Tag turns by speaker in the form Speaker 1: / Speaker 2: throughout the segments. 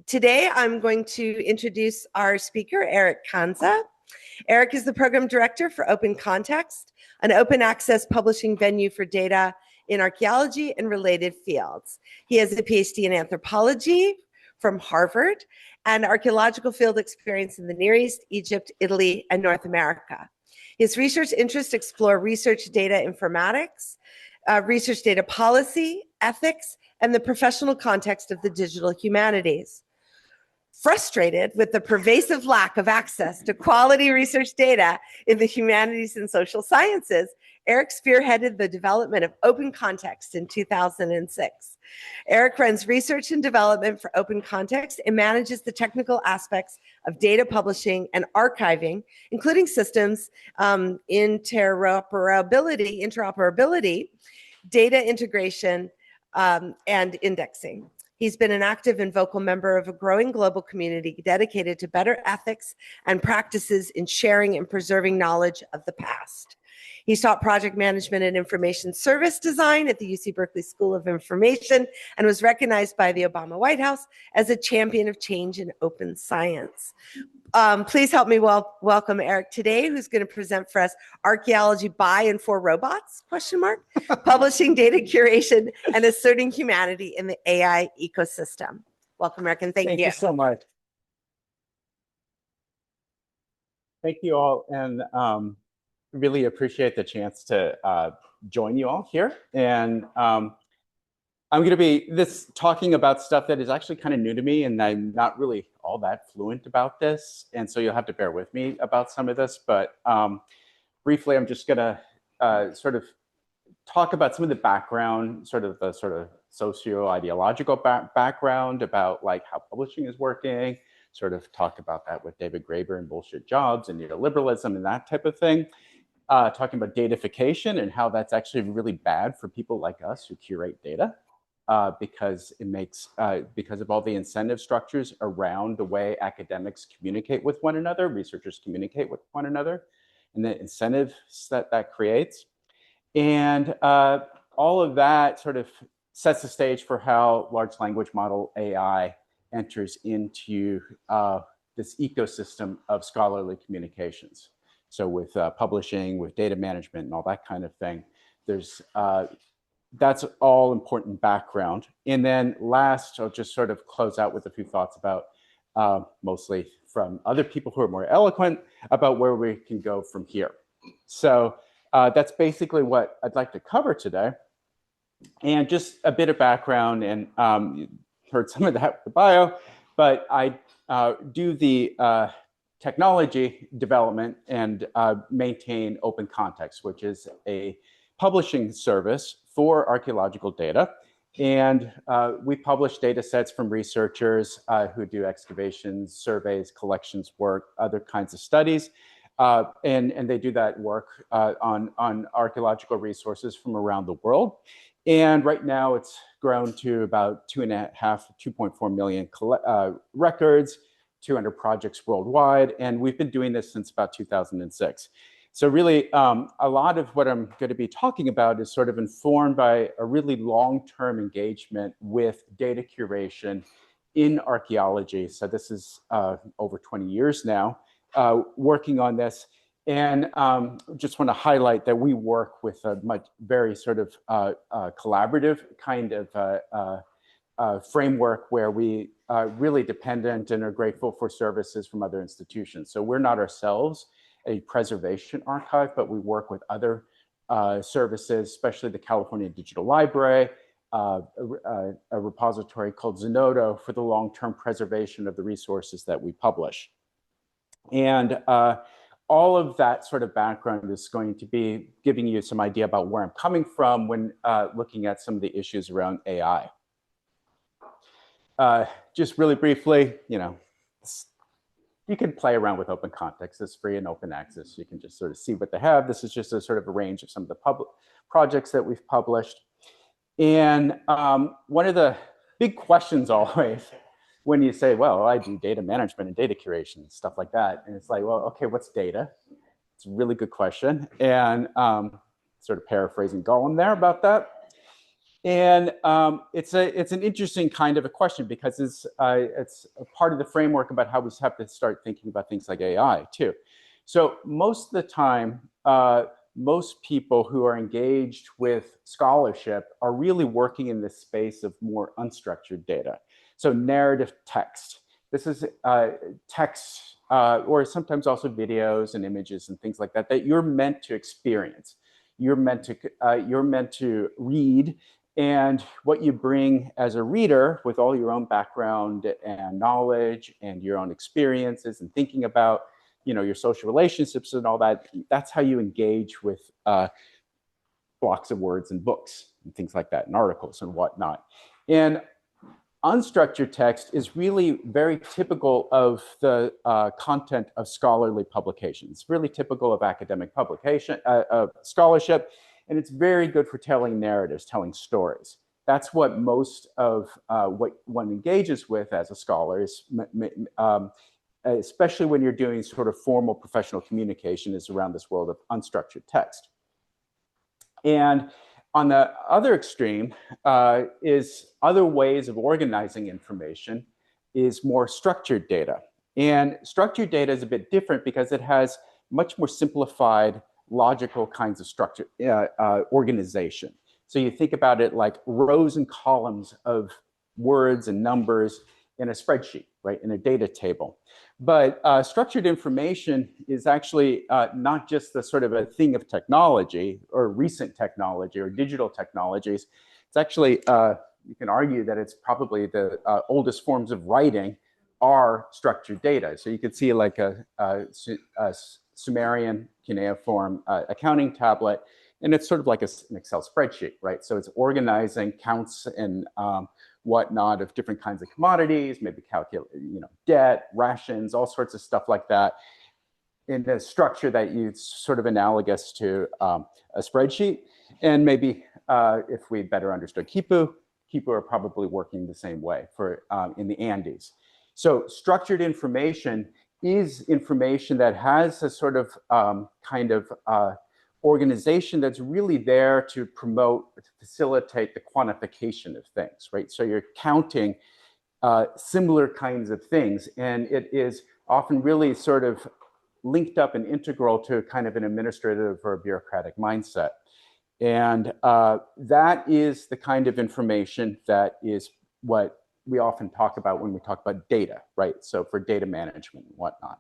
Speaker 1: Today, I'm going to introduce our speaker, Eric Kansa. Eric is the program director for Open Context, an open access publishing venue for data in archaeology and related fields. He has a PhD in anthropology from Harvard and archaeological field experience in the Near East, Egypt, Italy, and North America. His research interests explore research data informatics, research data policy, ethics, and the professional context of the digital humanities. Frustrated with the pervasive lack of access to quality research data in the humanities and social sciences, Eric spearheaded the development of Open Context in 2006. Eric runs research and development for Open Context and manages the technical aspects of data publishing and archiving, including systems, interoperability, data integration, and indexing. He's been an active and vocal member of a growing global community dedicated to better ethics and practices in sharing and preserving knowledge of the past. He's taught project management and information service design at the UC Berkeley School of Information and was recognized by the Obama White House as a champion of change in open science. Please help me welcome Eric today, who's going to present for us Archaeology by and for Robots, ? Publishing data curation and asserting humanity in the AI ecosystem. Welcome, Eric, and thank you.
Speaker 2: Thank you so much. Thank you all, and really appreciate the chance to join you all here. And I'm going to be talking about stuff that is actually kind of new to me, and I'm not really all that fluent about this, and so you'll have to bear with me about some of this. But briefly, I'm just going to sort of talk about some of the background, sort of socio-ideological background about like how publishing is working, sort of talk about that with David Graeber and bullshit jobs and neoliberalism and that type of thing. Talking about datafication and how that's actually really bad for people like us who curate data. Because it makes, because of all the incentive structures around the way academics communicate with one another, researchers communicate with one another, and the incentives that creates. And all of that sort of sets the stage for how large language model AI enters into this ecosystem of scholarly communications. So with publishing, with data management and all that kind of thing, there's that's all important background. And then last, I'll just sort of close out with a few thoughts about, mostly from other people who are more eloquent, about where we can go from here. So that's basically what I'd like to cover today. And just a bit of background, and you heard some of that with the bio, but I do the technology development and maintain Open Context, which is a publishing service for archaeological data. And we publish data sets from researchers who do excavations, surveys, collections work, other kinds of studies. And they do that work on archaeological resources from around the world. And right now it's grown to about 2.4 million records, 200 projects worldwide. And we've been doing this since about 2006. So really, a lot of what I'm going to be talking about is sort of informed by a really long-term engagement with data curation in archaeology. So this is over 20 years now working on this. And just want to highlight that we work with a very sort of collaborative kind of framework where we are really dependent and are grateful for services from other institutions. So we're not ourselves a preservation archive, but we work with other services, especially the California Digital Library, a repository called Zenodo for the long-term preservation of the resources that we publish. And all of that sort of background is going to be giving you some idea about where I'm coming from when looking at some of the issues around AI. Just really briefly, you can play around with Open Context. It's free and open access. You can just sort of see what they have. This is just a sort of a range of some of the projects that we've published. And one of the big questions always when you say, well, I do data management and data curation and stuff like that. And it's like, well, okay, what's data? It's a really good question. And sort of paraphrasing Gollum there about that. And it's an interesting kind of a question because it's a part of the framework about how we have to start thinking about things like AI too. So most of the time, most people who are engaged with scholarship are really working in this space of more unstructured data. So narrative text. This is text or sometimes also videos and images and things like that that you're meant to experience. You're meant to read, and what you bring as a reader with all your own background and knowledge and your own experiences and thinking about, you know, your social relationships and all that, that's how you engage with blocks of words and books and things like that and articles and whatnot. And unstructured text is really very typical of the content of scholarly publications, really typical of academic publication, of scholarship, and it's very good for telling narratives, telling stories. That's what most of what one engages with as a scholar is, especially when you're doing sort of formal professional communication, is around this world of unstructured text. And on the other extreme is other ways of organizing information is more structured data. And structured data is a bit different because it has much more simplified, logical kinds of structure organization. So you think about it like rows and columns of words and numbers in a spreadsheet, right, in a data table. But structured information is actually not just the sort of a thing of technology or recent technology or digital technologies. It's actually, you can argue that it's probably the oldest forms of writing are structured data. So you could see like a Sumerian cuneiform accounting tablet, and it's sort of like an Excel spreadsheet, right? So it's organizing counts and whatnot of different kinds of commodities, maybe calculate, you know, debt, rations, all sorts of stuff like that, in a structure that is sort of analogous to a spreadsheet. And maybe if we better understood Kipu are probably working the same way for in the Andes. So structured information is information that has a sort of kind of organization that's really there to promote, to facilitate the quantification of things, right? So you're counting similar kinds of things, and it is often really sort of linked up and integral to kind of an administrative or bureaucratic mindset. And that is the kind of information that is what we often talk about when we talk about data, right? So for data management and whatnot.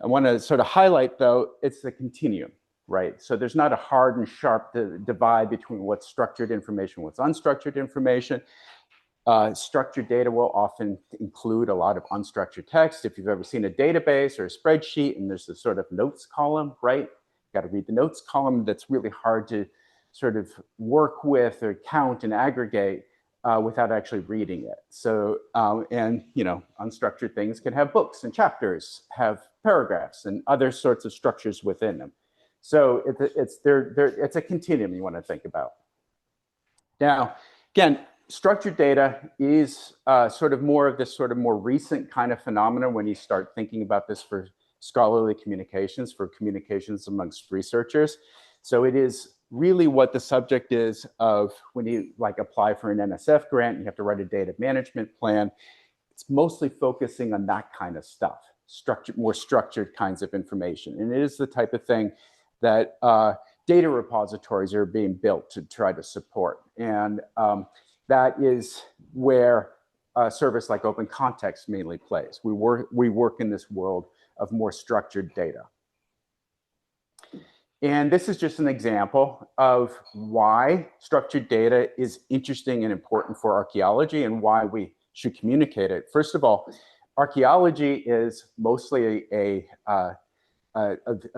Speaker 2: I want to sort of highlight, though, it's the continuum, right? So there's not a hard and sharp divide between what's structured information, what's unstructured information. Structured data will often include a lot of unstructured text. If you've ever seen a database or a spreadsheet and there's a sort of notes column, right? You've got to read the notes column. That's really hard to sort of work with or count and aggregate without actually reading it. So, and you know, unstructured things can have books and chapters, have paragraphs and other sorts of structures within them. So it's a continuum you want to think about. Now, again, structured data is sort of more of this sort of more recent kind of phenomenon when you start thinking about this for scholarly communications, for communications amongst researchers. So it is really what the subject is of when you like apply for an NSF grant, you have to write a data management plan. It's mostly focusing on that kind of stuff, more structured kinds of information. And it is the type of thing that data repositories are being built to try to support. And that is where a service like Open Context mainly plays. We work in this world of more structured data. And this is just an example of why structured data is interesting and important for archaeology and why we should communicate it. First of all, archaeology is mostly a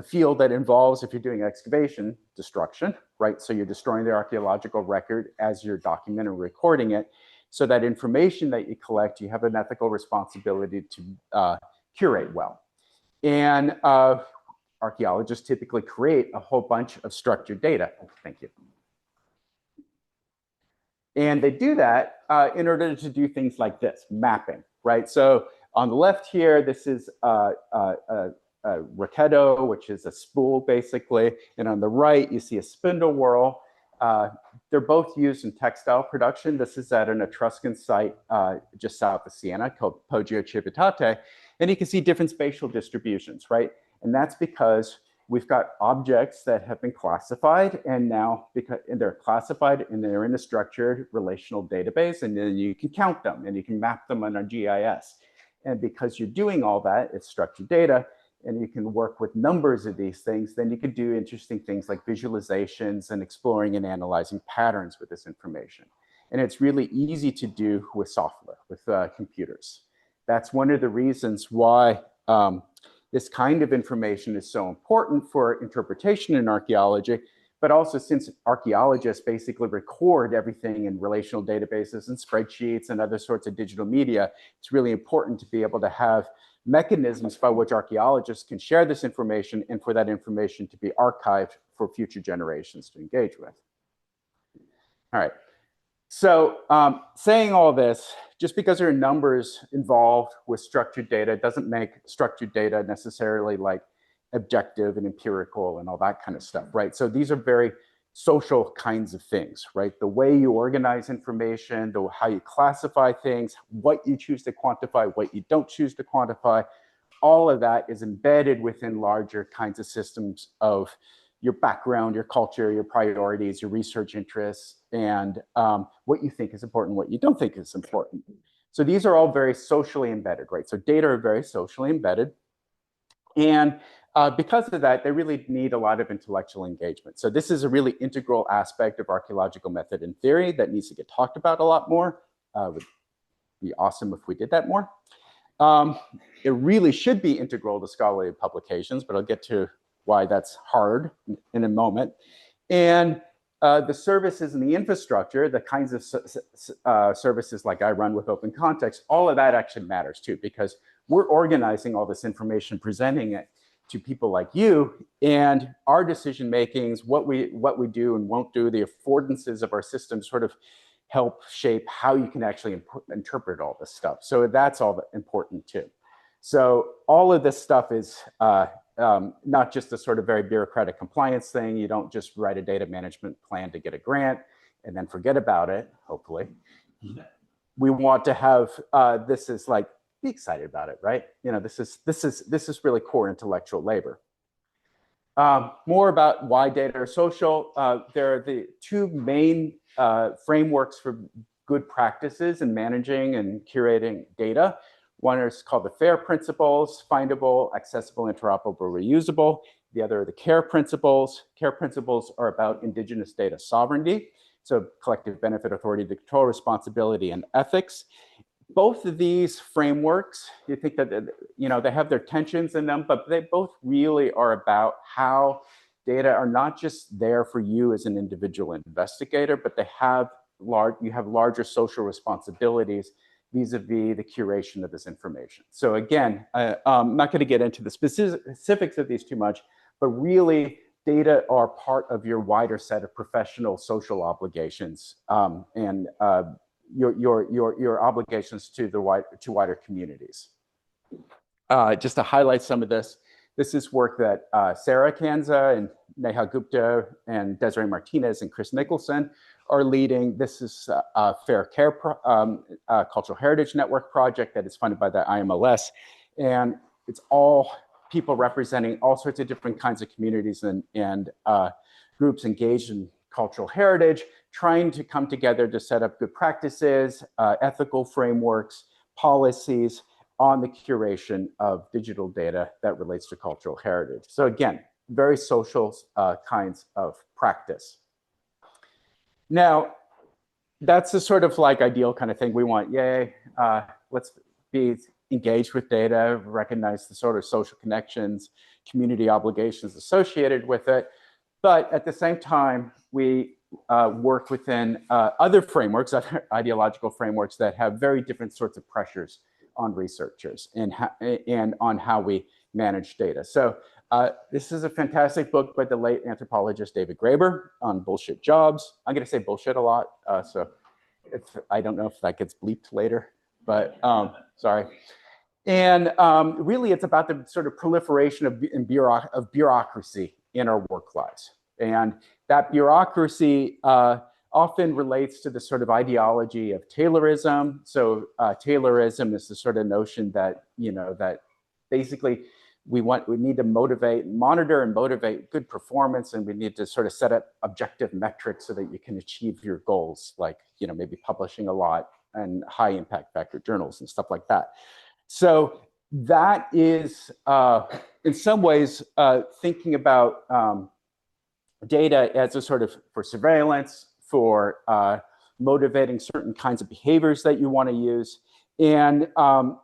Speaker 2: field that involves, if you're doing excavation, destruction, right? So you're destroying the archaeological record as you're documenting and recording it. So that information that you collect, you have an ethical responsibility to curate well. And archaeologists typically create a whole bunch of structured data. Thank you. And they do that in order to do things like this, mapping, right? So on the left here, this is Rakedo, which is a spool basically. And on the right, you see a spindle whorl. They're both used in textile production. This is at an Etruscan site just south of Siena called Poggio Civitate. And you can see different spatial distributions, right? And that's because we've got objects that have been classified, and now they're classified and they're in a structured relational database, and then you can count them and you can map them on a GIS. And because you're doing all that, it's structured data, and you can work with numbers of these things, then you can do interesting things like visualizations and exploring and analyzing patterns with this information. And it's really easy to do with software, with computers. That's one of the reasons why this kind of information is so important for interpretation in archaeology, but also since archaeologists basically record everything in relational databases and spreadsheets and other sorts of digital media, it's really important to be able to have mechanisms by which archaeologists can share this information and for that information to be archived for future generations to engage with. All right. So saying all this, just because there are numbers involved with structured data doesn't make structured data necessarily like objective and empirical and all that kind of stuff, right? So these are very social kinds of things, right? The way you organize information, how you classify things, what you choose to quantify, what you don't choose to quantify, all of that is embedded within larger kinds of systems of your background, your culture, your priorities, your research interests, and what you think is important, what you don't think is important. So these are all very socially embedded, right? So data are very socially embedded. And because of that, they really need a lot of intellectual engagement. So this is a really integral aspect of archaeological method and theory that needs to get talked about a lot more. Would be awesome if we did that more. It really should be integral to scholarly publications, but I'll get to why that's hard in a moment. And the services and the infrastructure, the kinds of services like I run with Open Context, all of that actually matters too, because we're organizing all this information, presenting it to people like you, and our decision makings, what we do and won't do, the affordances of our system sort of help shape how you can actually interpret all this stuff. So that's all important too. So all of this stuff is not just a sort of very bureaucratic compliance thing. You don't just write a data management plan to get a grant and then forget about it, hopefully. We want to have, this is like, be excited about it, right? You know, this is really core intellectual labor. More about why data are social. There are the two main frameworks for good practices in managing and curating data. One is called the FAIR principles: findable, accessible, interoperable, reusable. The other are the CARE principles. CARE principles are about indigenous data sovereignty, so collective benefit, authority to control, responsibility, and ethics. Both of these frameworks, you think that, you know, they have their tensions in them, but they both really are about how data are not just there for you as an individual investigator, but they have you have larger social responsibilities vis-a-vis the curation of this information. So again, I'm not going to get into the specifics of these too much, but really data are part of your wider set of professional social obligations and your obligations to wider communities. Just to highlight some of this, this is work that Sarah Kansa and Neha Gupta and Desiree Martinez and Chris Nicholson are leading. This is a Fair Care Cultural Heritage Network project that is funded by the IMLS. And it's all people representing all sorts of different kinds of communities and groups engaged in cultural heritage, trying to come together to set up good practices, ethical frameworks, policies on the curation of digital data that relates to cultural heritage. So again, very social kinds of practice. Now, that's the sort of like ideal kind of thing we want. Yay, let's be engaged with data, recognize the sort of social connections, community obligations associated with it. But at the same time, we work within other frameworks, other ideological frameworks that have very different sorts of pressures on researchers and on how we manage data. So this is a fantastic book by the late anthropologist David Graeber on bullshit jobs. I'm going to say bullshit a lot, so I don't know if that gets bleeped later, but sorry. And really, it's about the sort of proliferation of bureaucracy in our work lives. And that bureaucracy often relates to the sort of ideology of Taylorism. So Taylorism is the sort of notion that, that basically we need to monitor and motivate good performance, and we need to sort of set up objective metrics so that you can achieve your goals, like, maybe publishing a lot and high impact factor journals and stuff like that. So that is, in some ways, thinking about data as a sort of for surveillance, for motivating certain kinds of behaviors that you want to use. And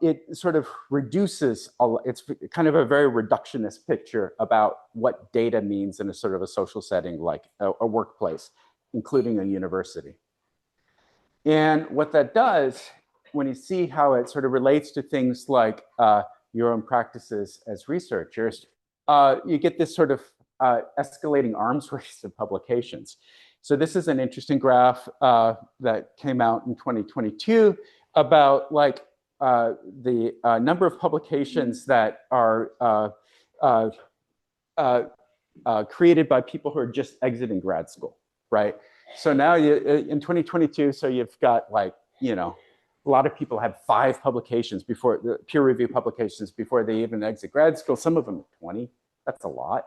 Speaker 2: it sort of reduces, it's kind of a very reductionist picture about what data means in a sort of a social setting like a workplace, including a university. And what that does, when you see how it sort of relates to things like your own practices as researchers, you get this sort of escalating arms race of publications. So this is an interesting graph that came out in 2022 about like the number of publications that are created by people who are just exiting grad school, right? So now in 2022, so you've got like, a lot of people have 5 publications before the peer review publications before they even exit grad school. Some of them 20. That's a lot.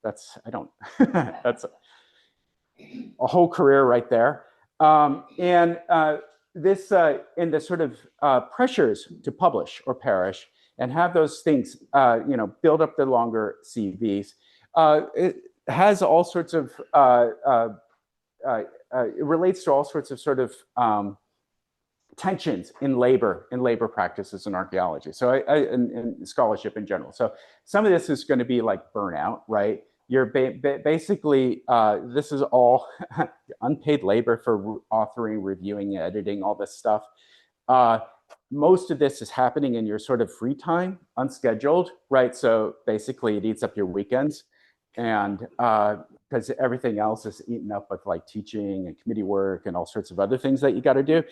Speaker 2: That's that's a whole career right there. This and the sort of pressures to publish or perish and have those things, build up the longer CVs. It has all sorts of, it relates to all sorts of sort of tensions in labor practices in archaeology. So in scholarship in general. So some of this is going to be like burnout, right? You're basically, this is all unpaid labor for authoring, reviewing, editing, all this stuff. Most of this is happening in your sort of free time, unscheduled, right? So basically it eats up your weekends, and because everything else is eaten up with like teaching and committee work and all sorts of other things that you got to do.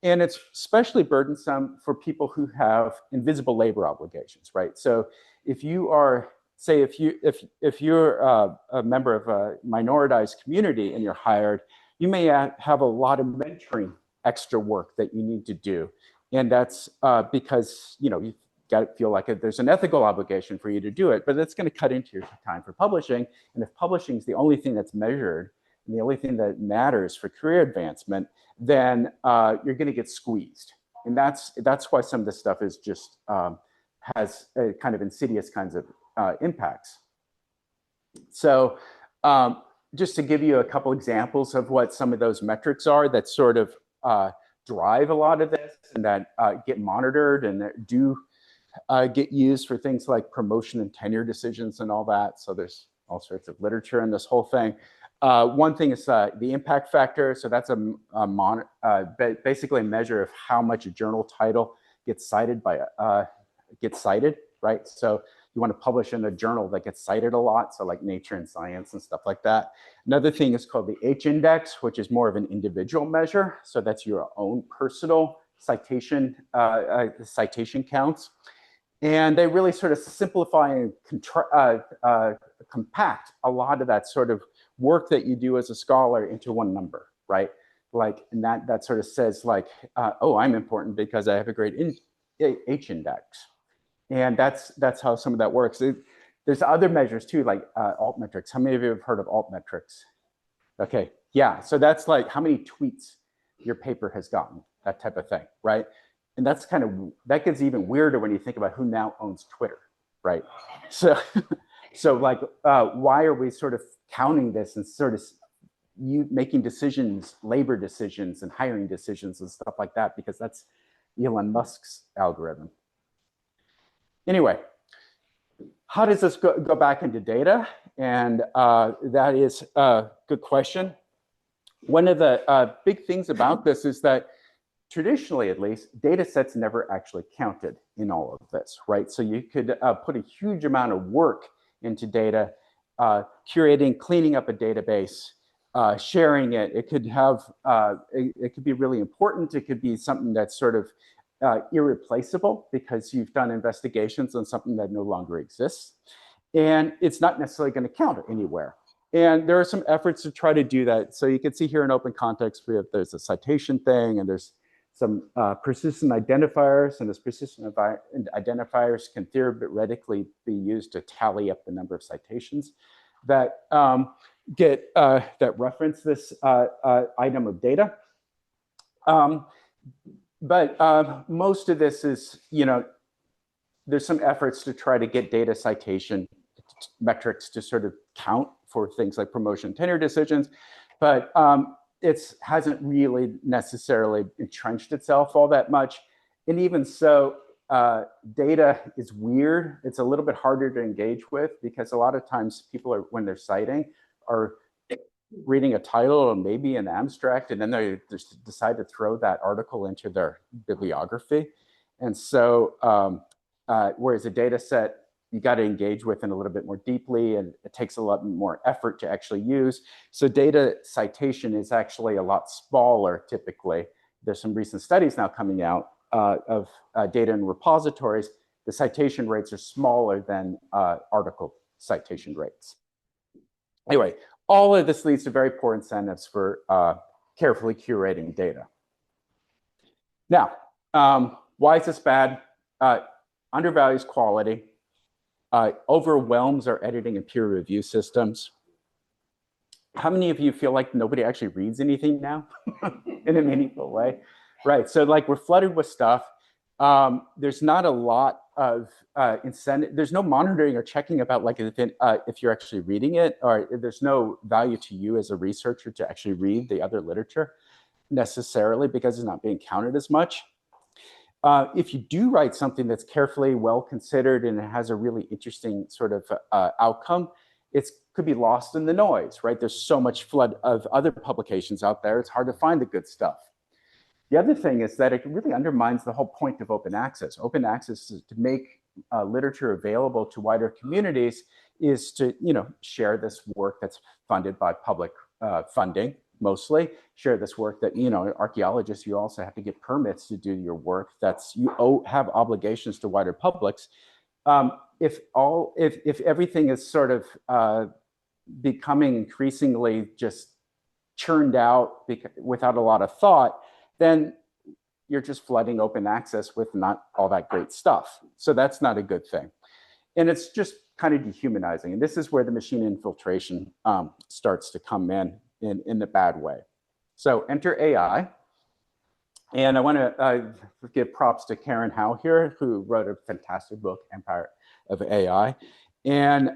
Speaker 2: And it's especially burdensome for people who have invisible labor obligations, right? So if you are, say, if you're a member of a minoritized community and you're hired, you may have a lot of mentoring extra work that you need to do. And that's because, you've got to feel like there's an ethical obligation for you to do it, but that's going to cut into your time for publishing. And if publishing is the only thing that's measured and the only thing that matters for career advancement, then you're going to get squeezed. And that's why some of this stuff is just has a kind of insidious kinds of impacts. So just to give you a couple examples of what some of those metrics are that sort of drive a lot of this and that get monitored and that do get used for things like promotion and tenure decisions and all that. So there's all sorts of literature in this whole thing. One thing is the impact factor. So that's basically a measure of how much a journal title gets cited right? So you want to publish in a journal that gets cited a lot, so like Nature and Science and stuff like that. Another thing is called the H index, which is more of an individual measure. So that's your own personal citation counts. And they really sort of simplify and compact a lot of that sort of work that you do as a scholar into one number, right? Like, and that sort of says like, oh, I'm important because I have a great H index. And that's how some of that works. There's other measures too, like altmetrics. How many of you have heard of altmetrics? Okay, yeah, so that's like how many tweets your paper has gotten, that type of thing, right? And that gets even weirder when you think about who now owns Twitter, right? So like, why are we sort of counting this and sort of you making decisions, labor decisions and hiring decisions and stuff like that, because that's Elon Musk's algorithm. Anyway, how does this go back into data? And that is a good question. One of the big things about this is that traditionally, at least, data sets never actually counted in all of this, right? So you could put a huge amount of work into data, curating, cleaning up a database, sharing it. It could have, it could be really important. It could be something that's sort of irreplaceable because you've done investigations on something that no longer exists. And it's not necessarily going to count anywhere. And there are some efforts to try to do that. So you can see here in open context, there's a citation thing, and there's some persistent identifiers, and those persistent identifiers can theoretically be used to tally up the number of citations that that reference this item of data. But most of this is, there's some efforts to try to get data citation metrics to sort of count for things like promotion tenure decisions, but it hasn't really necessarily entrenched itself all that much. And even so, data is weird. It's a little bit harder to engage with because a lot of times people are, when they're citing, are reading a title or maybe an abstract, and then they just decide to throw that article into their bibliography. And so, whereas a data set, you got to engage with it a little bit more deeply, and it takes a lot more effort to actually use. So data citation is actually a lot smaller typically. There's some recent studies now coming out of data in repositories. The citation rates are smaller than article citation rates. Anyway, all of this leads to very poor incentives for carefully curating data. Now, why is this bad? Undervalues quality, overwhelms our editing and peer review systems. How many of you feel like nobody actually reads anything now in a meaningful way? Right, so like we're flooded with stuff. There's not a lot of incentive. There's no monitoring or checking about like if you're actually reading it, or there's no value to you as a researcher to actually read the other literature necessarily because it's not being counted as much. If you do write something that's carefully well considered and it has a really interesting sort of outcome, it could be lost in the noise, right? There's so much flood of other publications out there, it's hard to find the good stuff. The other thing is that it really undermines the whole point of open access. Open access is to make literature available to wider communities, is to share this work that's funded by public funding, mostly share this work that, archaeologists, you also have to get permits to do your work. You have obligations to wider publics. If everything is sort of becoming increasingly just churned out without a lot of thought, then you're just flooding open access with not all that great stuff. So that's not a good thing. And it's just kind of dehumanizing. And this is where the machine infiltration starts to come in the bad way. So enter AI. And I want to give props to Karen Howe here, who wrote a fantastic book, Empire of AI. And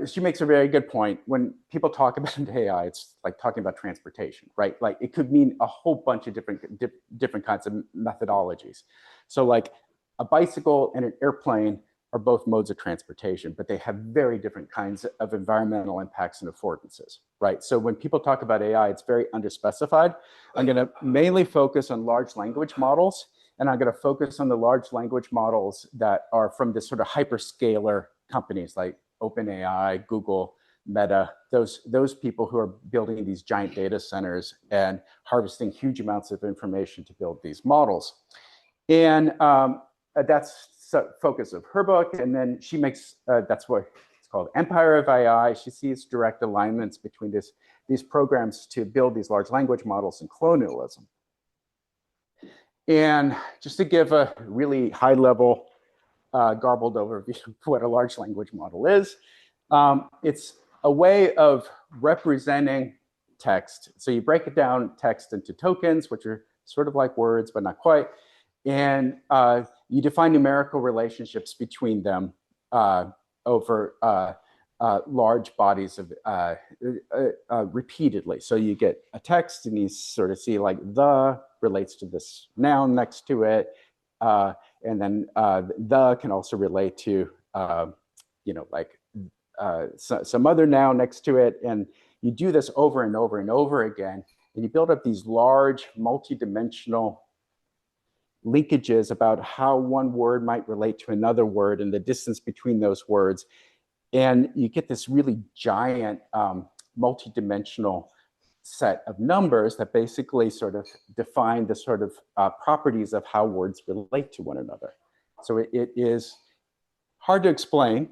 Speaker 2: she makes a very good point. When people talk about AI, it's like talking about transportation, right? Like it could mean a whole bunch of different kinds of methodologies. So like a bicycle and an airplane are both modes of transportation, but they have very different kinds of environmental impacts and affordances, right? So when people talk about AI, it's very underspecified. I'm going to mainly focus on large language models, and I'm going to focus on the large language models that are from this sort of hyperscaler companies like OpenAI, Google, Meta, those people who are building these giant data centers and harvesting huge amounts of information to build these models. And that's the focus of her book. And then she makes, that's what it's called, Empire of AI. She sees direct alignments between these programs to build these large language models and colonialism. And just to give a really high level garbled overview of what a large language model is, it's a way of representing text. So you break it down text into tokens, which are sort of like words, but not quite. And you define numerical relationships between them over large bodies of repeatedly. So you get a text and you sort of see like the relates to this noun next to it. And then the can also relate to, some other noun next to it. And you do this over and over and over again. And you build up these large multi-dimensional linkages about how one word might relate to another word and the distance between those words. And you get this really giant multi-dimensional set of numbers that basically sort of define the sort of properties of how words relate to one another. So it is hard to explain.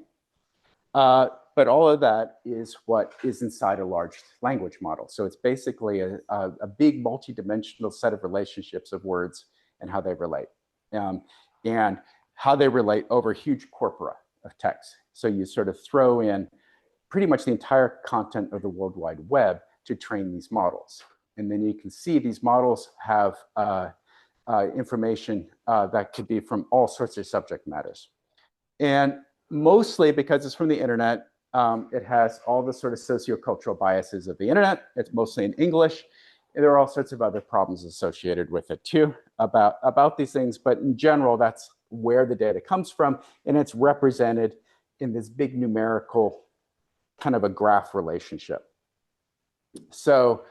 Speaker 2: But all of that is what is inside a large language model. So it's basically a big multi-dimensional set of relationships of words and how they relate. And how they relate over huge corpora of text. So you sort of throw in pretty much the entire content of the World Wide Web to train these models. And then you can see these models have information that could be from all sorts of subject matters. And mostly because it's from the internet, it has all the sort of sociocultural biases of the internet. It's mostly in English. And there are all sorts of other problems associated with it too about these things. But in general, that's where the data comes from. And it's represented in this big numerical kind of a graph relationship. So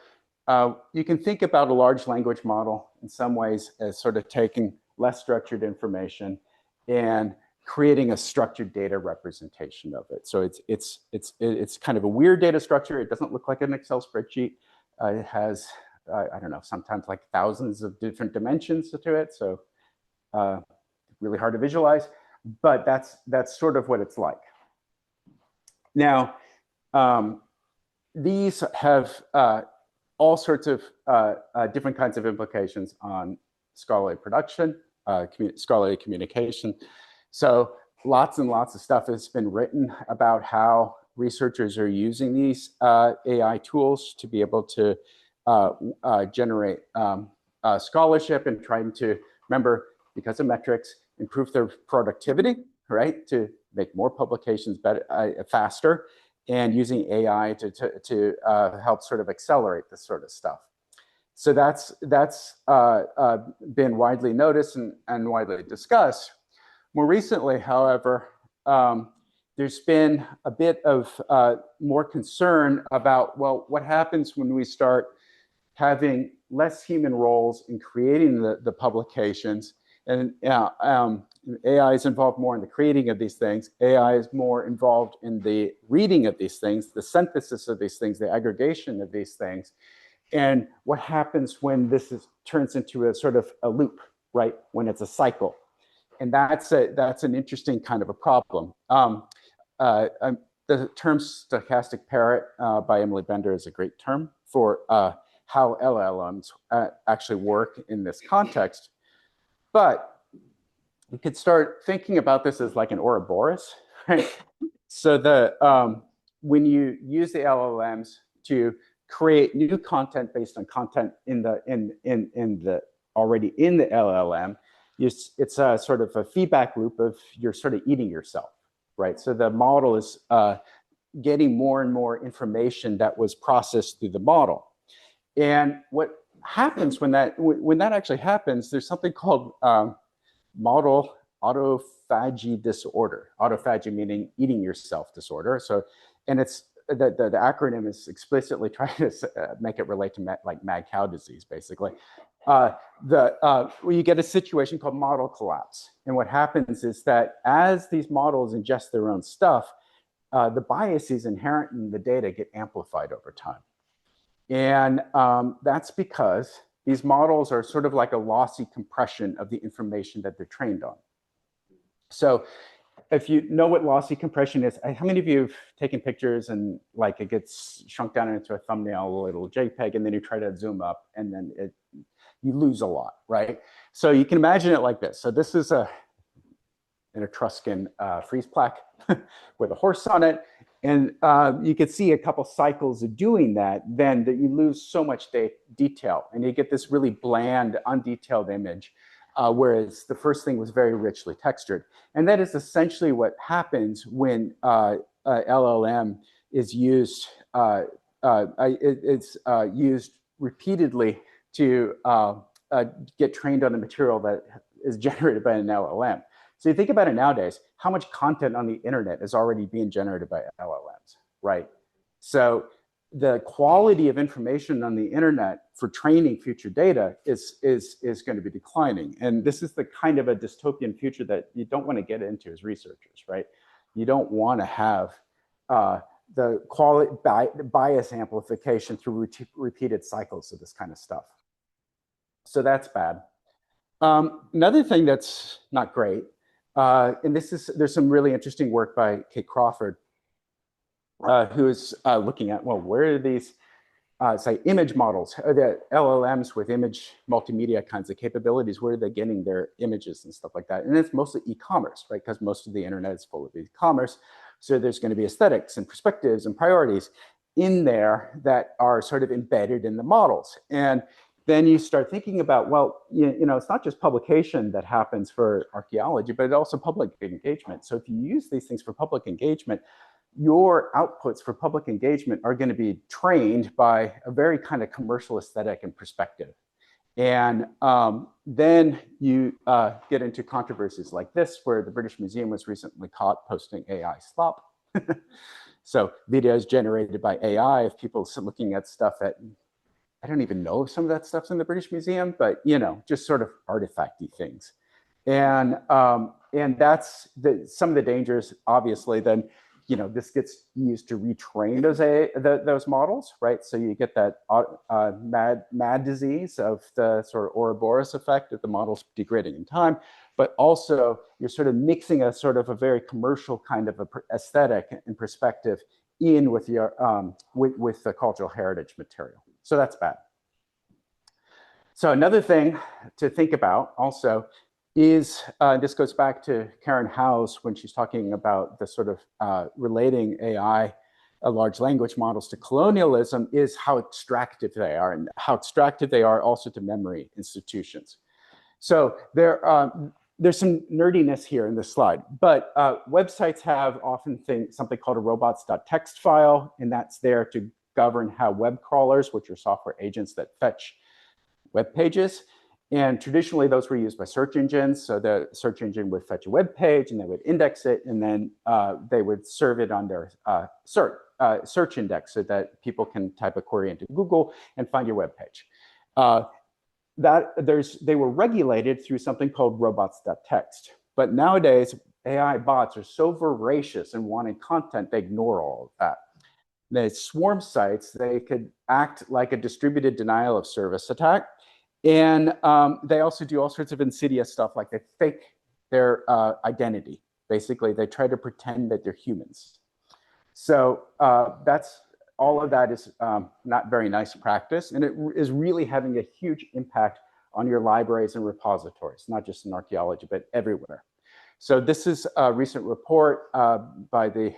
Speaker 2: you can think about a large language model in some ways as sort of taking less structured information and creating a structured data representation of it. So it's kind of a weird data structure. It doesn't look like an Excel spreadsheet. It has, I don't know, sometimes like thousands of different dimensions to it. So really hard to visualize, but that's sort of what it's like. Now, these have all sorts of different kinds of implications on scholarly production, scholarly communication. So lots and lots of stuff has been written about how researchers are using these AI tools to be able to generate scholarship and trying to, remember, because of metrics, improve their productivity, right? To make more publications better, faster, and using AI to help sort of accelerate this sort of stuff. So that's been widely noticed and widely discussed. More recently, however, there's been a bit of more concern about, well, what happens when we start having less human roles in creating the publications, and AI is involved more in the creating of these things. AI is more involved in the reading of these things, the synthesis of these things, the aggregation of these things. And what happens when this turns into a sort of a loop, right? When it's a cycle. And that's an interesting kind of a problem. The term stochastic parrot by Emily Bender is a great term for how LLMs actually work in this context. But you could start thinking about this as like an Ouroboros, right? So when you use the LLMs to create new content based on content already in the LLM, it's a sort of a feedback loop of you're sort of eating yourself, right? So the model is getting more and more information that was processed through the model. And what happens when that actually happens, there's something called model autophagy disorder. Autophagy meaning eating yourself disorder. So, and it's the acronym is explicitly trying to make it relate to like mad cow disease, basically. Where you get a situation called model collapse. And what happens is that as these models ingest their own stuff, the biases inherent in the data get amplified over time. And that's because these models are sort of like a lossy compression of the information that they're trained on. So if you know what lossy compression is, how many of you have taken pictures and like it gets shrunk down into a thumbnail, a little JPEG, and then you try to zoom up and then you lose a lot, right? So you can imagine it like this. So this is an Etruscan frieze plaque with a horse on it. And you could see a couple cycles of doing that, then that you lose so much detail and you get this really bland, undetailed image, whereas the first thing was very richly textured. And that is essentially what happens when LLM is used, it's used repeatedly to get trained on the material that is generated by an LLM. So you think about it nowadays, how much content on the internet is already being generated by LLMs, right? So the quality of information on the internet for training future data is going to be declining. And this is the kind of a dystopian future that you don't want to get into as researchers, right? You don't want to have the quality bias amplification through repeated cycles of this kind of stuff. So that's bad. Another thing that's not great, and there's some really interesting work by Kate Crawford who is looking at, well, where are these, say, image models, the LLMs with image multimedia kinds of capabilities, where are they getting their images and stuff like that? And it's mostly e-commerce, right? Because most of the internet is full of e-commerce. So there's going to be aesthetics and perspectives and priorities in there that are sort of embedded in the models. And then you start thinking about, well, it's not just publication that happens for archaeology, but it's also public engagement. So if you use these things for public engagement, your outputs for public engagement are going to be trained by a very kind of commercial aesthetic and perspective. And then you get into controversies like this, where the British Museum was recently caught posting AI slop. So videos generated by AI of people looking at stuff that, I don't even know if some of that stuff's in the British Museum, but just sort of artifacty things. And that's some of the dangers, obviously. Then this gets used to retrain those models, right? So you get that mad disease of the sort of Ouroboros effect that the model's degrading in time, but also you're sort of mixing a sort of a very commercial kind of aesthetic and perspective in with your with the cultural heritage material. So that's bad. So another thing to think about also is, this goes back to Karen Howe's when she's talking about the sort of relating AI, large language models, to colonialism, is how extractive they are, and how extractive they are also to memory institutions. So there's some nerdiness here in this slide, but websites have often something called a robots.txt file, and that's there to govern how web crawlers, which are software agents that fetch web pages. And traditionally, those were used by search engines. So the search engine would fetch a web page, and they would index it, and then they would serve it on their search index so that people can type a query into Google and find your web page. They were regulated through something called robots.txt. But nowadays, AI bots are so voracious and wanting content, they ignore all of that. The swarm sites, they could act like a distributed denial of service attack. And they also do all sorts of insidious stuff, like they fake their identity. Basically, they try to pretend that they're humans. So all of that is not very nice practice, and it is really having a huge impact on your libraries and repositories, not just in archaeology, but everywhere. So this is a recent report by the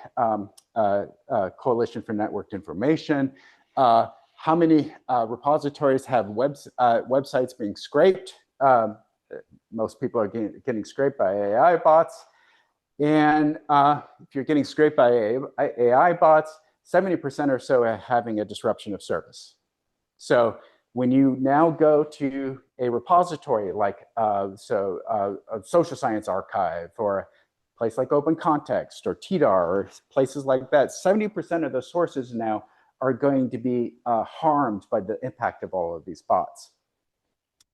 Speaker 2: Coalition for Networked Information. How many repositories have websites being scraped? Most people are getting scraped by AI bots. And if you're getting scraped by AI bots, 70% or so are having a disruption of service. So when you now go to a repository like a social science archive, or a place like Open Context or TDAR or places like that, 70% of the sources now are going to be harmed by the impact of all of these bots.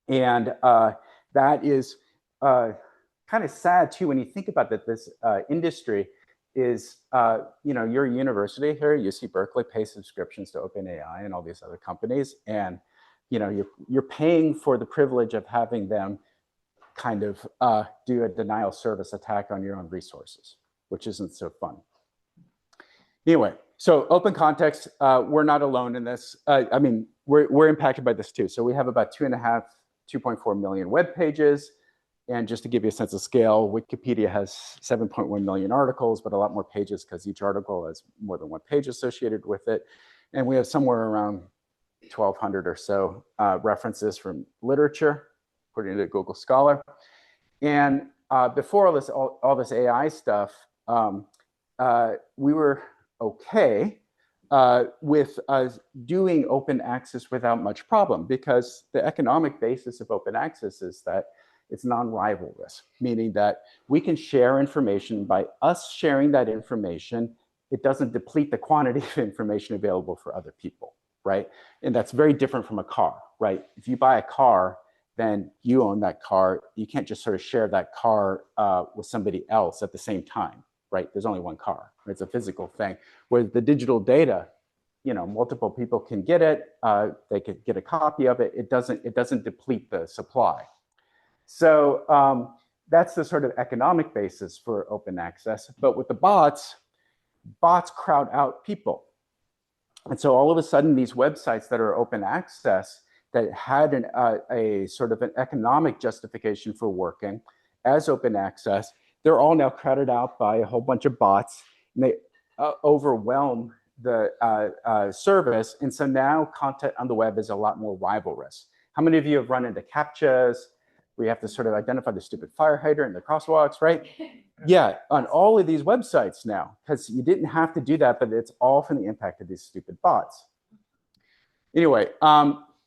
Speaker 2: And that is kind of sad too when you think about that. This industry is, you're a university here, UC Berkeley pays subscriptions to OpenAI and all these other companies, and you're paying for the privilege of having them kind of do a denial service attack on your own resources, which isn't so fun. Anyway, so Open Context, we're not alone in this. I mean, we're impacted by this too. So we have about 2.4 million web pages. And just to give you a sense of scale, Wikipedia has 7.1 million articles, but a lot more pages because each article has more than one page associated with it. And we have somewhere around 1,200 or so references from literature, according to Google Scholar. And before all this AI stuff, we were okay with doing open access without much problem, because the economic basis of open access is that it's non-rivalrous, meaning that we can share information. By us sharing that information, it doesn't deplete the quantity of information available for other people, right? And that's very different from a car, right? If you buy a car, then you own that car. You can't just sort of share that car with somebody else at the same time, right? There's only one car. It's a physical thing. Whereas the digital data, multiple people can get it. They could get a copy of it. It doesn't deplete the supply. So that's the sort of economic basis for open access. But with the bots, bots crowd out people. And so all of a sudden, these websites that are open access that had a sort of an economic justification for working as open access, they're all now crowded out by a whole bunch of bots, and they overwhelm the service. And so now content on the web is a lot more rivalrous. How many of you have run into CAPTCHAs where you have to sort of identify the stupid fire hydrant and the crosswalks, right? Yeah, on all of these websites now, because you didn't have to do that, but it's all from the impact of these stupid bots. Anyway,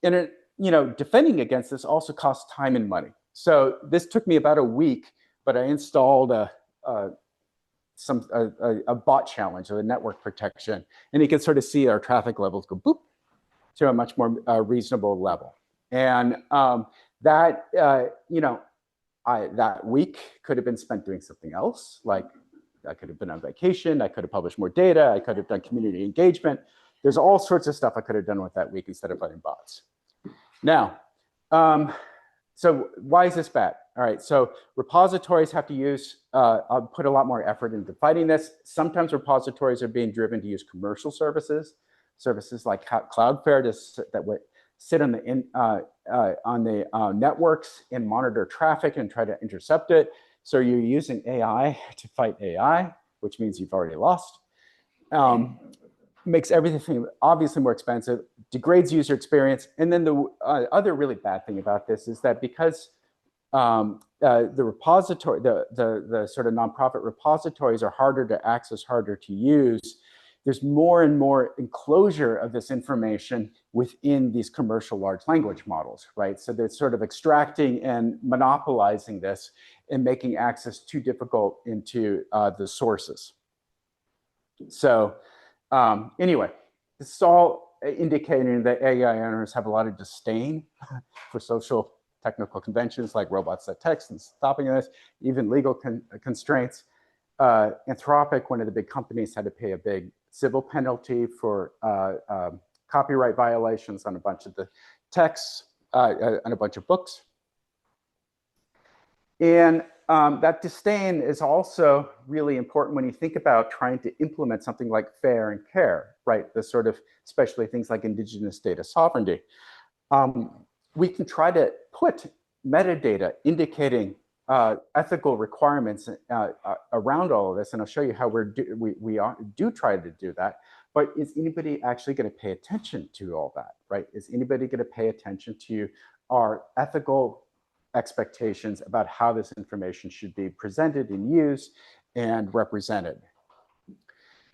Speaker 2: defending against this also costs time and money. So this took me about a week, but I installed a bot challenge or a network protection, and you can sort of see our traffic levels go boop to a much more reasonable level. And that week could have been spent doing something else. Like I could have been on vacation. I could have published more data. I could have done community engagement. There's all sorts of stuff I could have done with that week instead of fighting bots. Now, so why is this bad? All right, so repositories have to use, put a lot more effort into fighting this. Sometimes repositories are being driven to use commercial services like Cloudflare that would sit on the networks and monitor traffic and try to intercept it. So you're using AI to fight AI, which means you've already lost. Makes everything obviously more expensive, degrades user experience. And then the other really bad thing about this is that because the repository, the sort of nonprofit repositories are harder to access, harder to use, there's more and more enclosure of this information within these commercial large language models, right? So they're sort of extracting and monopolizing this and making access too difficult into the sources. So anyway, this is all indicating that AI owners have a lot of disdain for social technical conventions like robots that text and stopping this, even legal constraints. Anthropic, one of the big companies, had to pay a big civil penalty for copyright violations on a bunch of the texts, on a bunch of books. And that disdain is also really important when you think about trying to implement something like FAIR and CARE, right? The sort of, especially things like indigenous data sovereignty. We can try to put metadata indicating ethical requirements around all of this, and I'll show you how we do try to do that. But is anybody actually going to pay attention to all that, right? Is anybody going to pay attention to our ethical expectations about how this information should be presented and used and represented?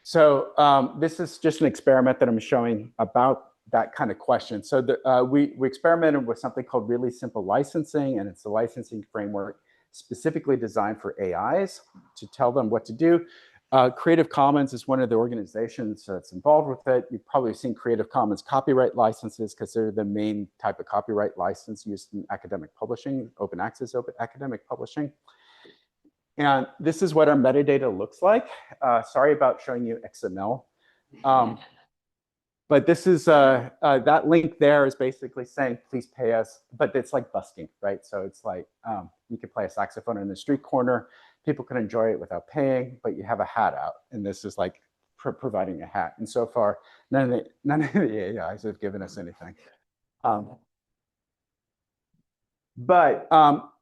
Speaker 2: So this is just an experiment that I'm showing about that kind of question. So we experimented with something called really simple licensing, and it's a licensing framework specifically designed for AIs to tell them what to do. Creative Commons is one of the organizations that's involved with it. You've probably seen Creative Commons copyright licenses because they're the main type of copyright license used in academic publishing, open access academic publishing. And this is what our metadata looks like. Sorry about showing you XML. But this is, that link there is basically saying, please pay us, but it's like busking, right? So it's like, you could play a saxophone in the street corner, people can enjoy it without paying, but you have a hat out. And this is like providing a hat. And so far, none of the AIs have given us anything. But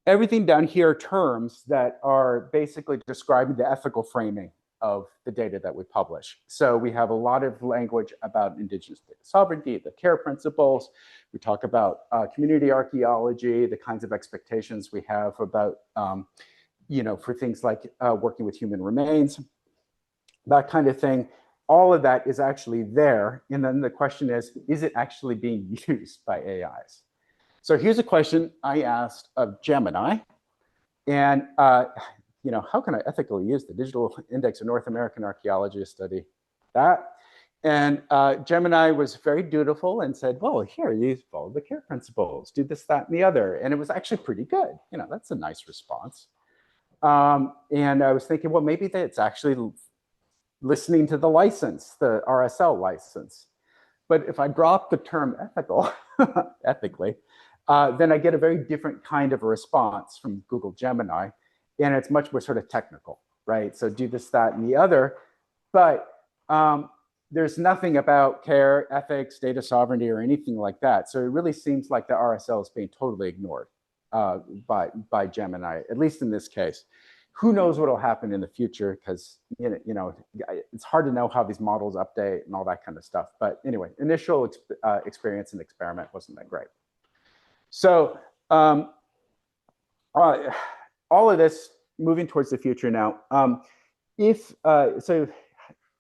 Speaker 2: everything down here are terms that are basically describing the ethical framing of the data that we publish. So we have a lot of language about indigenous data sovereignty, the CARE principles. We talk about community archaeology, the kinds of expectations we have about, for things like working with human remains, that kind of thing. All of that is actually there. And then the question is it actually being used by AIs? So here's a question I asked of Gemini. And how can I ethically use the Digital Index of North American Archaeology to study that? And Gemini was very dutiful and said, well, here, you follow the CARE principles, do this, that, and the other. And it was actually pretty good. That's a nice response. And I was thinking, well, maybe that's actually listening to the license, the RSL license. But if I drop the term ethical, ethically, then I get a very different kind of a response from Google Gemini. And it's much more sort of technical, right? So do this, that, and the other. but there's nothing about care, ethics, data sovereignty, or anything like that. So it really seems like the RSL is being totally ignored by Gemini, at least in this case. Who knows what will happen in the future? Because it's hard to know how these models update and all that kind of stuff. But anyway, initial experience and experiment wasn't that great. So all of this moving towards the future now. So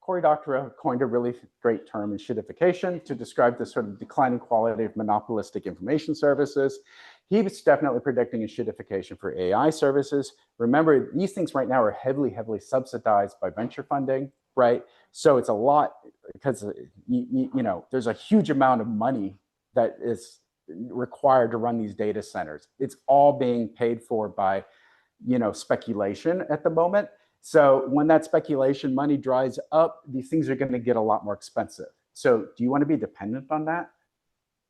Speaker 2: Cory Doctorow coined a really great term in shittification to describe the sort of declining quality of monopolistic information services. He was definitely predicting a shittification for AI services. Remember, these things right now are heavily, heavily subsidized by venture funding, right? So it's a lot because there's a huge amount of money that is required to run these data centers. It's all being paid for by, speculation at the moment. So when that speculation money dries up, these things are going to get a lot more expensive. So do you want to be dependent on that?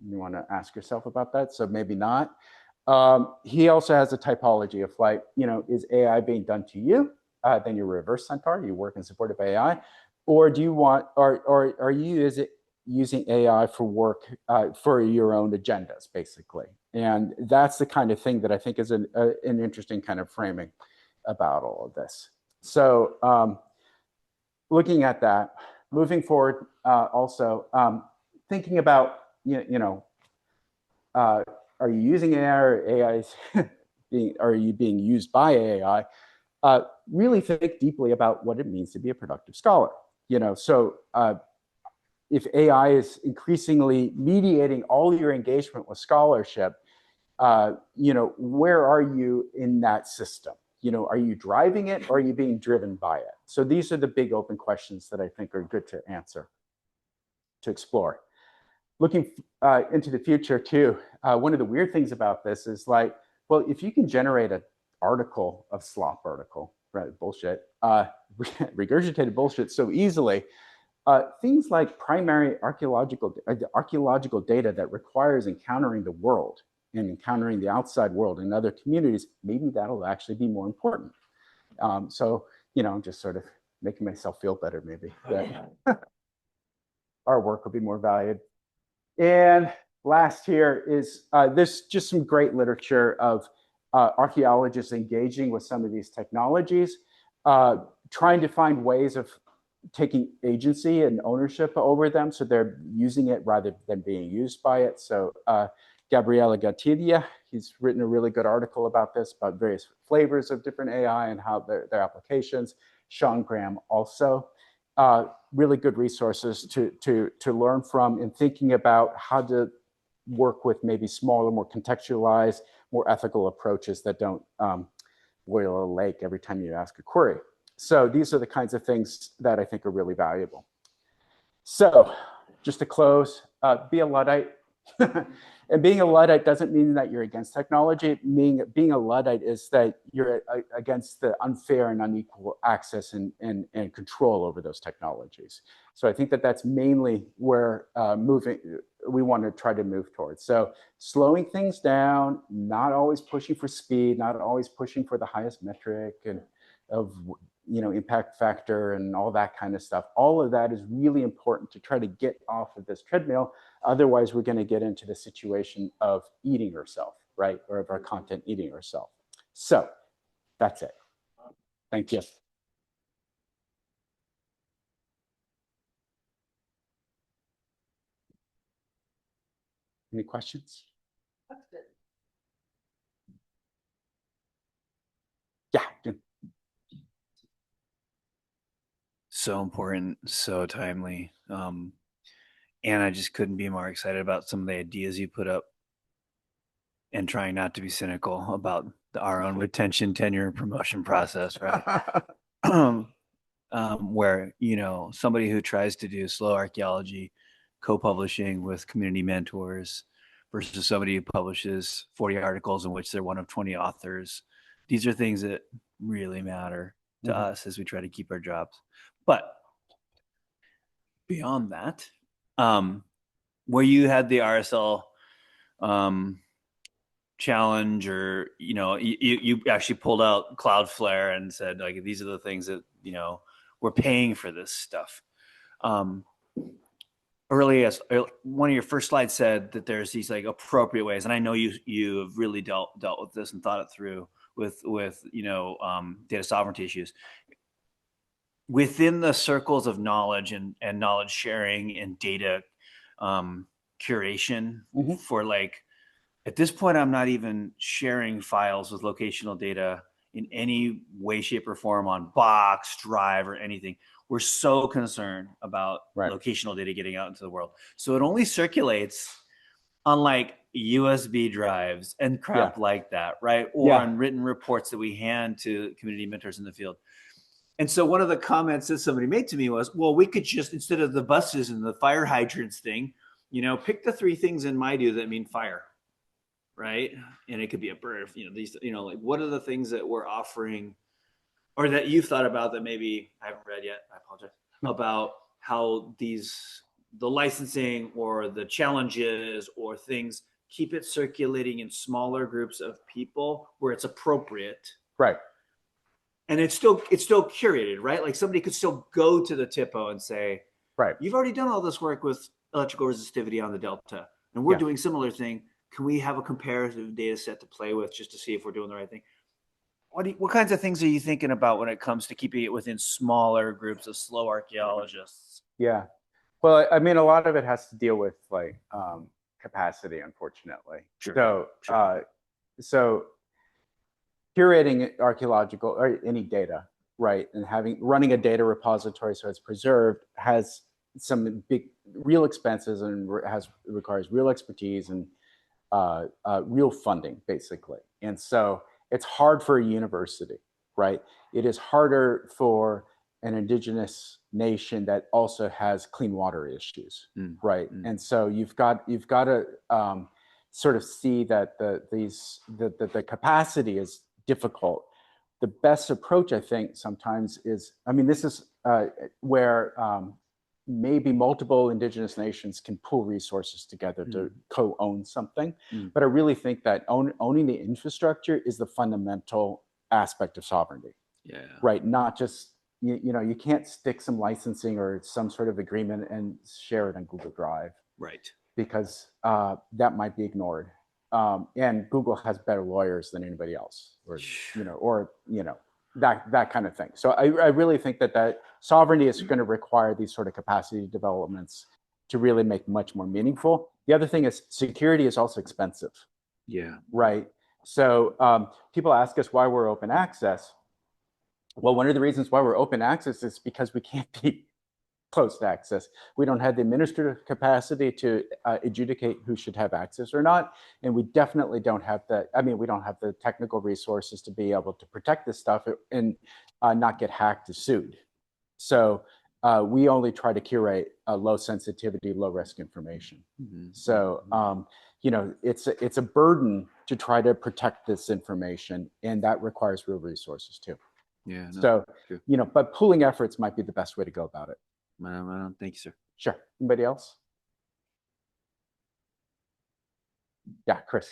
Speaker 2: You want to ask yourself about that. So maybe not. He also has a typology of like, is AI being done to you? Then you're reverse centaur. You work in support of AI, or do you want, or are you using AI for work for your own agendas, basically? And that's the kind of thing that I think is an interesting kind of framing about all of this. So looking at that, moving forward, also thinking about, are you using AI or AI are you being used by AI? Really think deeply about what it means to be a productive scholar. So if AI is increasingly mediating all your engagement with scholarship, where are you in that system? Are you driving it or are you being driven by it? So these are the big open questions that I think are good to answer, to explore. Looking into the future too, one of the weird things about this is like, well, if you can generate an article of slop article, right, bullshit, regurgitated bullshit so easily, things like primary archaeological data that requires encountering the world and encountering the outside world and other communities, maybe that'll actually be more important. So, I'm just sort of making myself feel better, maybe, that our work will be more valued. And last here is there's just some great literature of archaeologists engaging with some of these technologies, trying to find ways of taking agency and ownership over them, so they're using it rather than being used by it. So Gabriele Gattiglia, he's written a really good article about this, about various flavors of different AI and how their applications. Sean Graham also. Really good resources to learn from in thinking about how to work with maybe smaller, more contextualized, more ethical approaches that don't boil a lake every time you ask a query. So these are the kinds of things that I think are really valuable. So just to close, be a Luddite. And being a Luddite doesn't mean that you're against technology. Being a Luddite is that you're against the unfair and unequal access and control over those technologies. So I think that that's mainly where we want to try to move towards. So slowing things down, not always pushing for speed, not always pushing for the highest metric and of impact factor and all that kind of stuff. All of that is really important to try to get off of this treadmill. Otherwise, we're going to get into the situation of eating ourselves, right? Or of our content eating ourselves. So that's it. Thank you. Any questions? Yeah.
Speaker 3: So important, so timely. And I just couldn't be more excited about some of the ideas you put up and trying not to be cynical about our own retention, tenure, and promotion process, right? Where, somebody who tries to do slow archaeology, co-publishing with community mentors versus somebody who publishes 40 articles in which they're one of 20 authors. These are things that really matter to us as we try to keep our jobs. But beyond that, where you had the RSL challenge, or you actually pulled out Cloudflare and said, like, these are the things that we're paying for this stuff. Earliest, one of your first slides said that there's these like appropriate ways, and I know you've really dealt with this and thought it through with data sovereignty issues within the circles of knowledge and knowledge sharing and data curation. For like, at this point, I'm not even sharing files with locational data in any way, shape, or form on Box, Drive, or anything. We're so concerned about locational data getting out into the world. So it only circulates on like USB drives and crap like that, right? Or on written reports that we hand to community mentors in the field. And so one of the comments that somebody made to me was, well, we could just, instead of the buses and the fire hydrants thing, pick the 3 things in MyDo that mean fire, right? And it could be a bird, these, like what are the things that we're offering or that you've thought about that maybe I haven't read yet, I apologize, about how the licensing or the challenges or things keep it circulating in smaller groups of people where it's appropriate.
Speaker 2: Right.
Speaker 3: And it's still curated, right? Like somebody could still go to the TIPO and say,
Speaker 2: right,
Speaker 3: you've already done all this work with electrical resistivity on the Delta, and we're doing similar thing. Can we have a comparative data set to play with just to see if we're doing the right thing? What kinds of things are you thinking about when it comes to keeping it within smaller groups of slow archaeologists?
Speaker 2: Yeah. Well, I mean, a lot of it has to deal with like capacity, unfortunately.
Speaker 3: Sure.
Speaker 2: So curating archaeological or any data, right, and running a data repository so it's preserved has some big real expenses and requires real expertise and real funding, basically. And so it's hard for a university, right? It is harder for an indigenous nation that also has clean water issues, right? And so you've got to sort of see that the capacity is difficult. The best approach, I think, sometimes is, I mean, this is where maybe multiple indigenous nations can pool resources together to co-own something. But I really think that owning the infrastructure is the fundamental aspect of sovereignty.
Speaker 3: Yeah.
Speaker 2: Right. Not just, you can't stick some licensing or some sort of agreement and share it on Google Drive.
Speaker 3: Right.
Speaker 2: Because that might be ignored. And Google has better lawyers than anybody else, or that kind of thing. So I really think that sovereignty is going to require these sort of capacity developments to really make much more meaningful. The other thing is security is also expensive.
Speaker 3: Yeah.
Speaker 2: Right. So people ask us why we're open access. Well, one of the reasons why we're open access is because we can't be closed access. We don't have the administrative capacity to adjudicate who should have access or not. And we definitely don't have we don't have the technical resources to be able to protect this stuff and not get hacked or sued. So we only try to curate low sensitivity, low risk information. So, it's a burden to try to protect this information, and that requires real resources too.
Speaker 3: Yeah. No,
Speaker 2: so,
Speaker 3: true.
Speaker 2: But pooling efforts might be the best way to go about it.
Speaker 3: Thank you, sir.
Speaker 2: Sure. Anybody else? Yeah, Chris.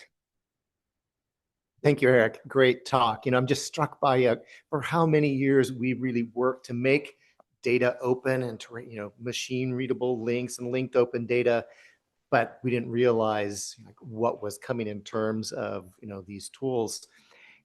Speaker 4: Thank you, Eric. Great talk. I'm just struck by for how many years we really worked to make data open and to machine readable links and linked open data, but we didn't realize what was coming in terms of these tools.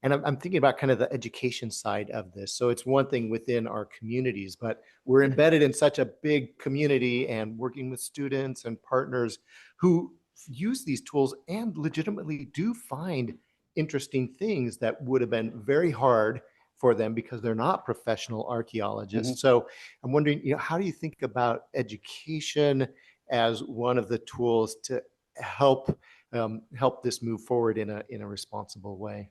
Speaker 4: And I'm thinking about kind of the education side of this. So it's one thing within our communities, but we're embedded in such a big community and working with students and partners who use these tools and legitimately do find interesting things that would have been very hard for them because they're not professional archaeologists. So I'm wondering, how do you think about education as one of the tools to help this move forward in a responsible way?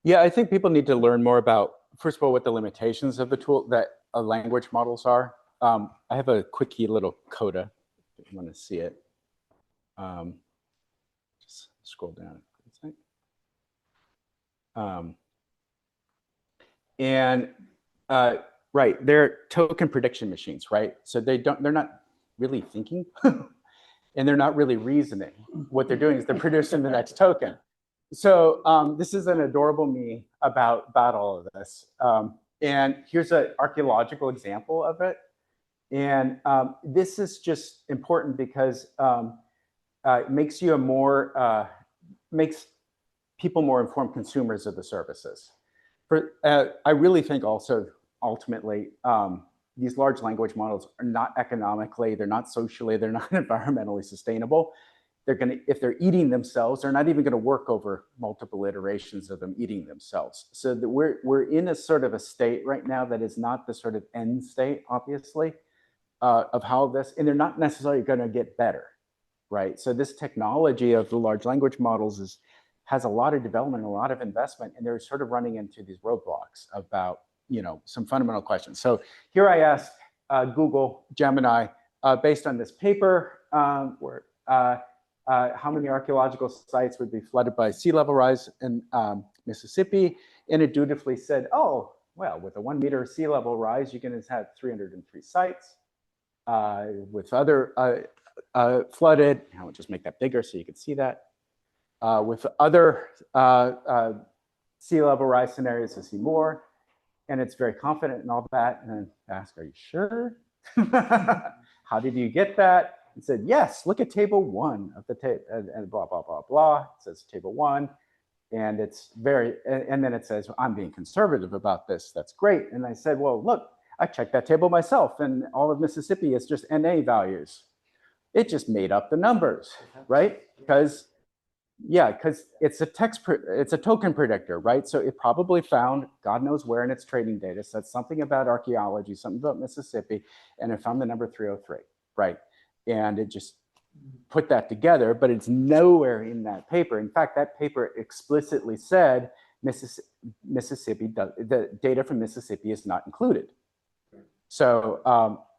Speaker 2: Yeah, I think people need to learn more about, first of all, what the limitations of the tool that language models are. I have a quickie little coda if you want to see it. Just scroll down. Right, they're token prediction machines, right? So they're not really thinking and they're not really reasoning. What they're doing is they're producing the next token. So this is an adorable me about all of this. And here's an archaeological example of it. And this is just important because it makes you makes people more informed consumers of the services. I really think also, ultimately, these large language models are not economically, they're not socially, they're not environmentally sustainable. If they're eating themselves, they're not even going to work over multiple iterations of them eating themselves. So that we're in a sort of a state right now that is not the sort of end state, obviously, of how this, and they're not necessarily going to get better, right? So this technology of the large language models has a lot of development, a lot of investment, and they're sort of running into these roadblocks about, some fundamental questions. So here I asked Google Gemini, based on this paper, how many archaeological sites would be flooded by sea level rise in Mississippi? And it dutifully said, oh, well, with a 1 meter sea level rise, you can have 303 sites. With other flooded, I'll just make that bigger so you can see that. With other sea level rise scenarios, to see more. And it's very confident in all that. And then I ask, are you sure? How did you get that? It said, yes, look at table 1 of the table, and blah, blah, blah, blah. It says table 1. And it's and then it says, well, I'm being conservative about this. That's great. And I said, well, look, I checked that table myself, and all of Mississippi is just NA values. It just made up the numbers, right? Because it's a token predictor, right? So it probably found God knows where in its training data, said something about archaeology, something about Mississippi, and it found the number 303, right? And it just put that together, but it's nowhere in that paper. In fact, that paper explicitly said Mississippi, the data from Mississippi is not included. So,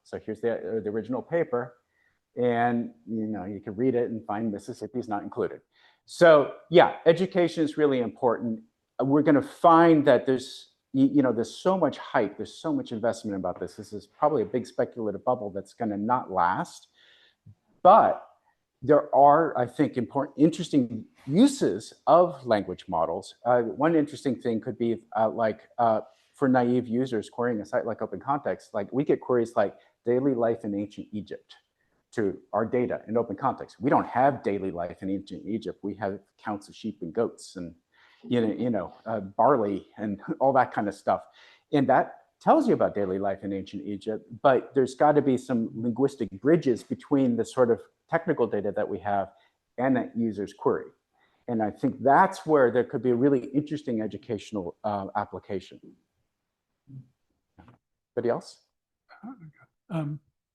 Speaker 2: so here's the original paper, and you can read it and find Mississippi is not included. So yeah, education is really important. We're going to find that there's so much hype, there's so much investment about this. This is probably a big speculative bubble that's going to not last. But there are, I think, interesting uses of language models. One interesting thing could be for naive users querying a site like Open Context, like we get queries like daily life in ancient Egypt to our data in Open Context. We don't have daily life in ancient Egypt. We have counts of sheep and goats and barley and all that kind of stuff. And that tells you about daily life in ancient Egypt, but there's got to be some linguistic bridges between the sort of technical data that we have and that user's query. And I think that's where there could be a really interesting educational application. Anybody else?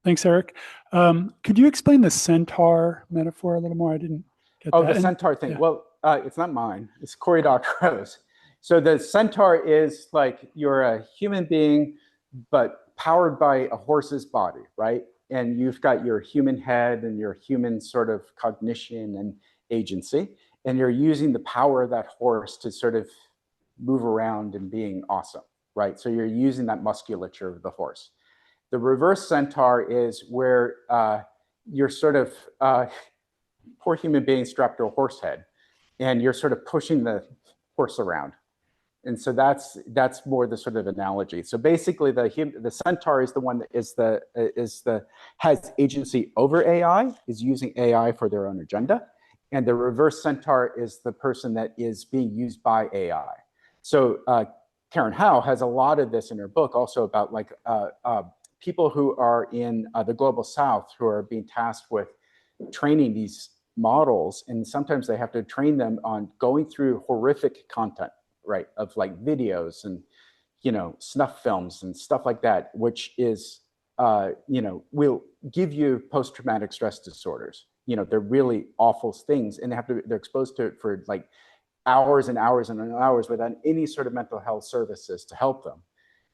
Speaker 5: Thanks, Eric. Could you explain the centaur metaphor a little more? I didn't get that.
Speaker 2: Oh, the centaur thing. Yeah. Well, it's not mine. It's Cory Doctorow's. So the centaur is like you're a human being, but powered by a horse's body, right? And you've got your human head and your human sort of cognition and agency, and you're using the power of that horse to sort of move around and being awesome, right? So you're using that musculature of the horse. The reverse centaur is where you're sort of poor human being strapped to a horse head, and you're sort of pushing the horse around. And so that's more the sort of analogy. So basically, the centaur is the one that has agency over AI, is using AI for their own agenda, and the reverse centaur is the person that is being used by AI. So Karen Howe has a lot of this in her book, also about like people who are in the global South who are being tasked with training these models, and sometimes they have to train them on going through horrific content, right, of like videos and snuff films and stuff like that, which is will give you post-traumatic stress disorders. They're really awful things, and they're exposed to it for like hours and hours and hours without any sort of mental health services to help them.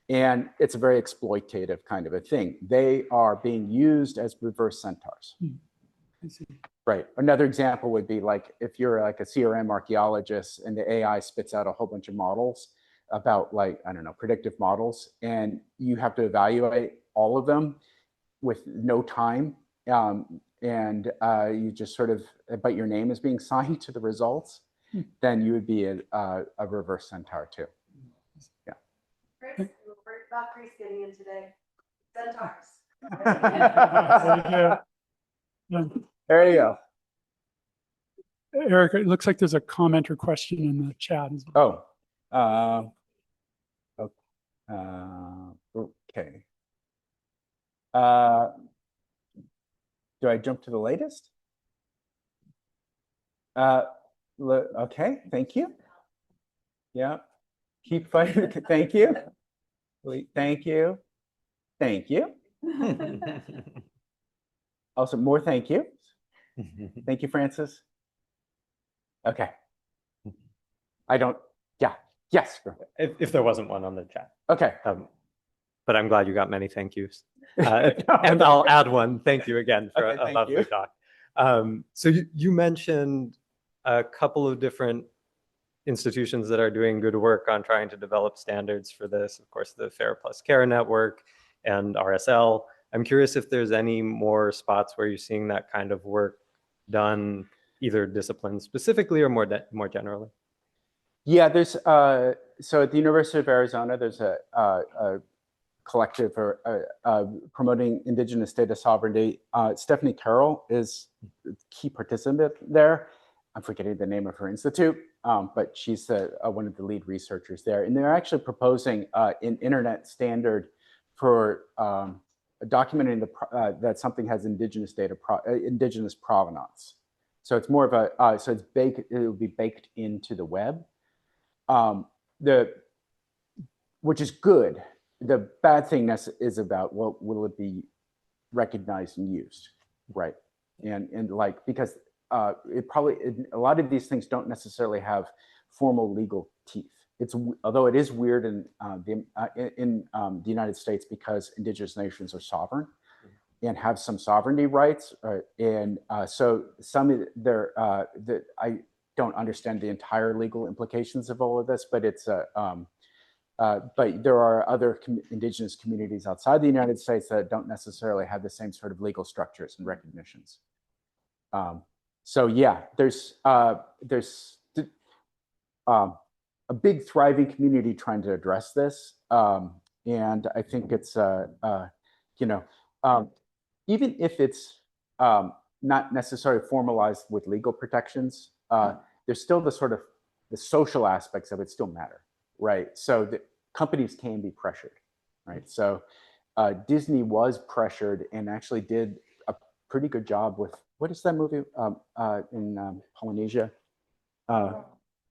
Speaker 2: And it's a very exploitative kind of a thing. They are being used as reverse centaurs.
Speaker 5: I see.
Speaker 2: Right. Another example would be like if you're like a CRM archaeologist and the AI spits out a whole bunch of models about like, I don't know, predictive models, and you have to evaluate all of them with no time. And you just sort of, but your name is being signed to the results, then you would be a reverse centaur too. Yeah.
Speaker 1: Chris, Valkyrie's getting in today. Centaurs.
Speaker 5: Yeah. Yeah.
Speaker 2: There you go.
Speaker 5: Eric, it looks like there's a comment or question in the chat as well.
Speaker 2: Oh. Okay. Do I jump to the latest? Okay, thank you. Yeah. Keep fighting. Thank you. Wait, thank you. Thank you. Also, more thank you. Thank you, Francis. Okay. I don't, yeah, yes.
Speaker 6: If there wasn't one on the chat.
Speaker 2: Okay.
Speaker 6: But I'm glad you got many thank yous. And I'll add one. Thank you again for
Speaker 2: Okay,
Speaker 6: a
Speaker 2: thank
Speaker 6: lovely
Speaker 2: you.
Speaker 6: talk. So you mentioned a couple of different institutions that are doing good work on trying to develop standards for this. Of course, the Fair Plus Care Network and RSL. I'm curious if there's any more spots where you're seeing that kind of work done, either discipline specifically or more generally.
Speaker 2: Yeah, there's, so at the University of Arizona, there's a collective promoting indigenous data sovereignty. Stephanie Carroll is a key participant there. I'm forgetting the name of her institute, but she's one of the lead researchers there. And they're actually proposing an internet standard for documenting that something has indigenous data, indigenous provenance. So it's more of a, so it's baked, it will be baked into the web. Which is good. The bad thing is about, well, will it be recognized and used, right? And like, because a lot of these things don't necessarily have formal legal teeth. Although it is weird in the United States because indigenous nations are sovereign and have some sovereignty rights, so some I don't understand the entire legal implications of all of this, but it's but there are other indigenous communities outside the United States that don't necessarily have the same sort of legal structures and recognitions. So yeah, there's a big thriving community trying to address this, and I think it's even if it's not necessarily formalized with legal protections, there's still the sort of the social aspects of it still matter, right? So the companies can be pressured, right? So Disney was pressured and actually did a pretty good job with, what is that movie in Polynesia?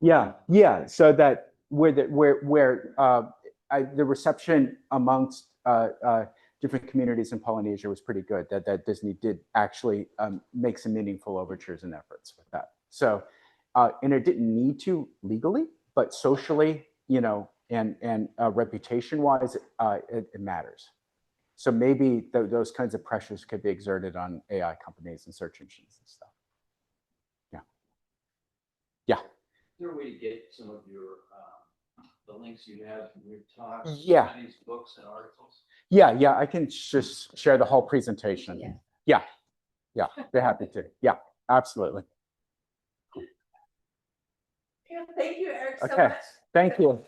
Speaker 2: Yeah. So that where the reception amongst different communities in Polynesia was pretty good. That Disney did actually make some meaningful overtures and efforts with that. So, and it didn't need to legally, but socially, and reputation-wise, it matters. So maybe those kinds of pressures could be exerted on AI companies and search engines and stuff. Yeah.
Speaker 3: Is there a way to get some of your the links you have from your talks,
Speaker 2: Yeah.
Speaker 3: studies, books, and articles?
Speaker 2: Yeah, I can just share the whole presentation. Yeah, they're happy to. Yeah, absolutely.
Speaker 1: Thank you, Eric, so
Speaker 2: Okay,
Speaker 1: much.
Speaker 2: thank you.